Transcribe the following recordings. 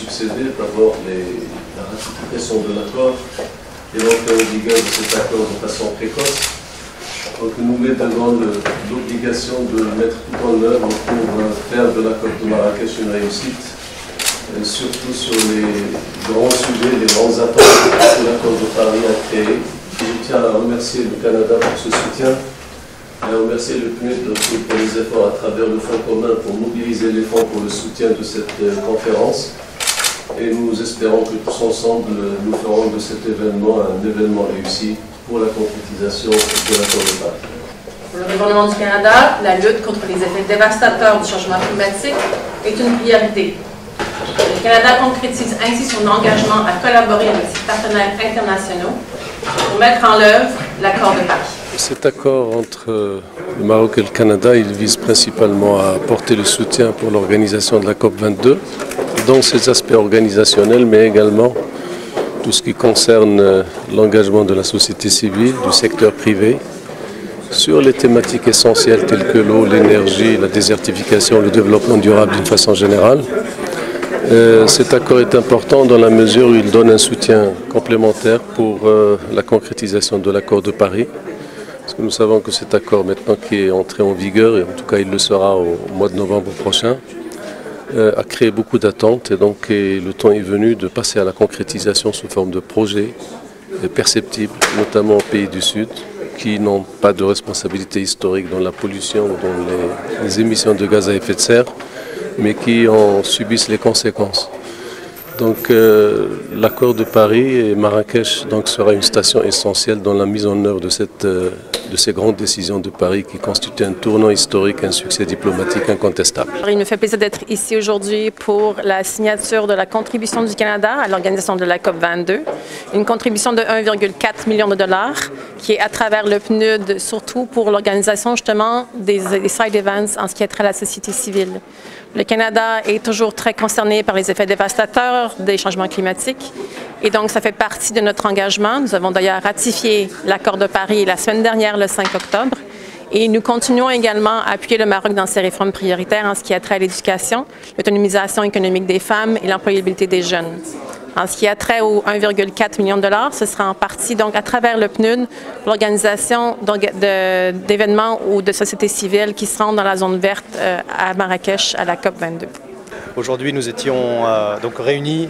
succéder. D'abord la ratification de l'accord et l'entrée en vigueur de cet accord de façon précoce. Donc nous met devant l'obligation de mettre tout en œuvre pour faire de l'accord de Marrakech une réussite, surtout sur les grands sujets, les grandes attentes que l'accord de Paris a créé. Je tiens à remercier le Canada pour ce soutien, et à remercier le PNUD pour les efforts à travers le Fonds commun pour mobiliser les fonds pour le soutien de cette conférence. Et nous espérons que tous ensemble, nous ferons de cet événement un événement réussi pour la concrétisation de l'accord de Paris. Pour le gouvernement du Canada, la lutte contre les effets dévastateurs du changement climatique est une priorité. Le Canada concrétise ainsi son engagement à collaborer avec ses partenaires internationaux pour mettre en œuvre l'accord de Paris. Cet accord entre le Maroc et le Canada, il vise principalement à apporter le soutien pour l'organisation de la COP22, dans ses aspects organisationnels, mais également tout ce qui concerne l'engagement de la société civile, du secteur privé, sur les thématiques essentielles telles que l'eau, l'énergie, la désertification, le développement durable d'une façon générale. Cet accord est important dans la mesure où il donne un soutien complémentaire pour la concrétisation de l'accord de Paris. Parce que nous savons que cet accord, maintenant qui est entré en vigueur, et en tout cas il le sera au mois de novembre prochain, a créé beaucoup d'attentes et donc le temps est venu de passer à la concrétisation sous forme de projets perceptibles, notamment aux pays du Sud, qui n'ont pas de responsabilité historique dans la pollution ou dans les émissions de gaz à effet de serre, mais qui en subissent les conséquences. Donc l'accord de Paris et Marrakech donc, sera une station essentielle dans la mise en œuvre de ces grandes décisions de Paris qui constituent un tournant historique, un succès diplomatique incontestable. Il me fait plaisir d'être ici aujourd'hui pour la signature de la contribution du Canada à l'organisation de la COP22. Une contribution de 1,4 million de dollars qui est à travers le PNUD, surtout pour l'organisation justement des side events en ce qui a trait à la société civile. Le Canada est toujours très concerné par les effets dévastateurs des changements climatiques et donc ça fait partie de notre engagement. Nous avons d'ailleurs ratifié l'accord de Paris la semaine dernière, le 5 octobre, et nous continuons également à appuyer le Maroc dans ses réformes prioritaires en ce qui a trait à l'éducation, l'autonomisation économique des femmes et l'employabilité des jeunes. En ce qui a trait aux 1,4 million de dollars, ce sera en partie donc à travers le PNUD pour l'organisation d'événements ou de sociétés civiles qui seront dans la zone verte à Marrakech à la COP22. Aujourd'hui, nous étions donc réunis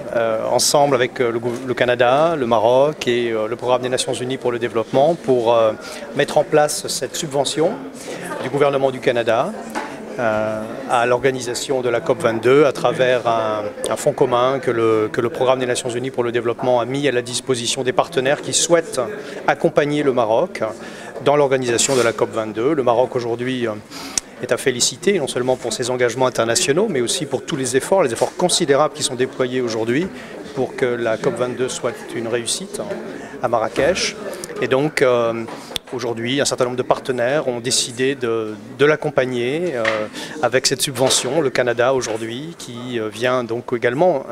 ensemble avec le Canada, le Maroc et le Programme des Nations Unies pour le développement pour mettre en place cette subvention du gouvernement du Canada à l'organisation de la COP22 à travers un fonds commun que le Programme des Nations Unies pour le développement a mis à la disposition des partenaires qui souhaitent accompagner le Maroc dans l'organisation de la COP22. Le Maroc aujourd'hui est à féliciter, non seulement pour ses engagements internationaux, mais aussi pour tous les efforts considérables qui sont déployés aujourd'hui pour que la COP22 soit une réussite à Marrakech. Et donc, aujourd'hui, un certain nombre de partenaires ont décidé de l'accompagner avec cette subvention. Le Canada aujourd'hui qui vient donc également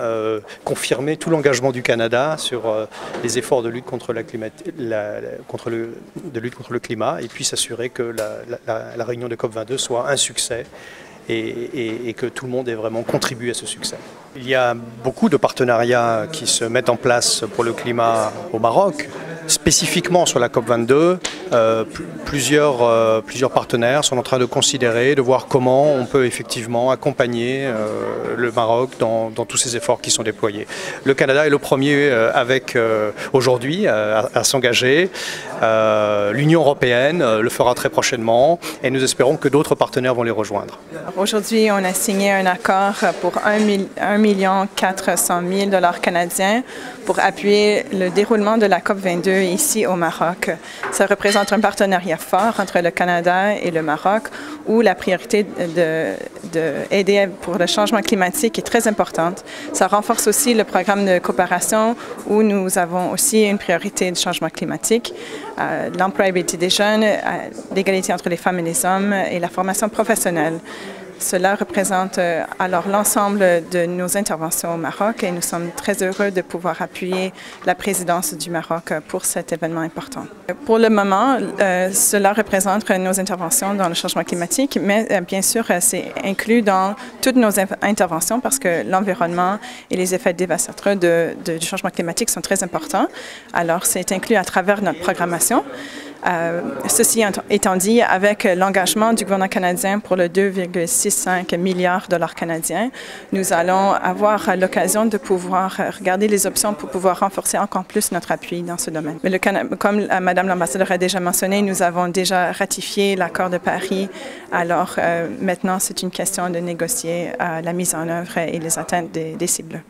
confirmer tout l'engagement du Canada sur les efforts de lutte contre le climat et puis s'assurer que la réunion de COP22 soit un succès et que tout le monde ait vraiment contribué à ce succès. Il y a beaucoup de partenariats qui se mettent en place pour le climat au Maroc. Spécifiquement sur la COP22, plusieurs partenaires sont en train de considérer, de voir comment on peut effectivement accompagner le Maroc dans tous ces efforts qui sont déployés. Le Canada est le premier aujourd'hui à s'engager. L'Union européenne le fera très prochainement et nous espérons que d'autres partenaires vont les rejoindre. Aujourd'hui, on a signé un accord pour 1,4 million de dollars canadiens pour appuyer le déroulement de la COP22 ici au Maroc. Ça représente un partenariat fort entre le Canada et le Maroc où la priorité d'aider pour le changement climatique est très importante. Ça renforce aussi le programme de coopération où nous avons aussi une priorité du changement climatique, l'employabilité des jeunes, l'égalité entre les femmes et les hommes et la formation professionnelle. Cela représente alors l'ensemble de nos interventions au Maroc et nous sommes très heureux de pouvoir appuyer la présidence du Maroc pour cet événement important. Pour le moment, cela représente nos interventions dans le changement climatique, mais bien sûr, c'est inclus dans toutes nos interventions parce que l'environnement et les effets dévastateurs du changement climatique sont très importants. Alors, c'est inclus à travers notre programmation. Ceci étant dit, avec l'engagement du gouvernement canadien pour le 2,65 milliards de dollars canadiens, nous allons avoir l'occasion de pouvoir regarder les options pour pouvoir renforcer encore plus notre appui dans ce domaine. Mais comme Madame l'ambassadeur a déjà mentionné, nous avons déjà ratifié l'accord de Paris. Alors maintenant, c'est une question de négocier la mise en œuvre et les atteintes des cibles.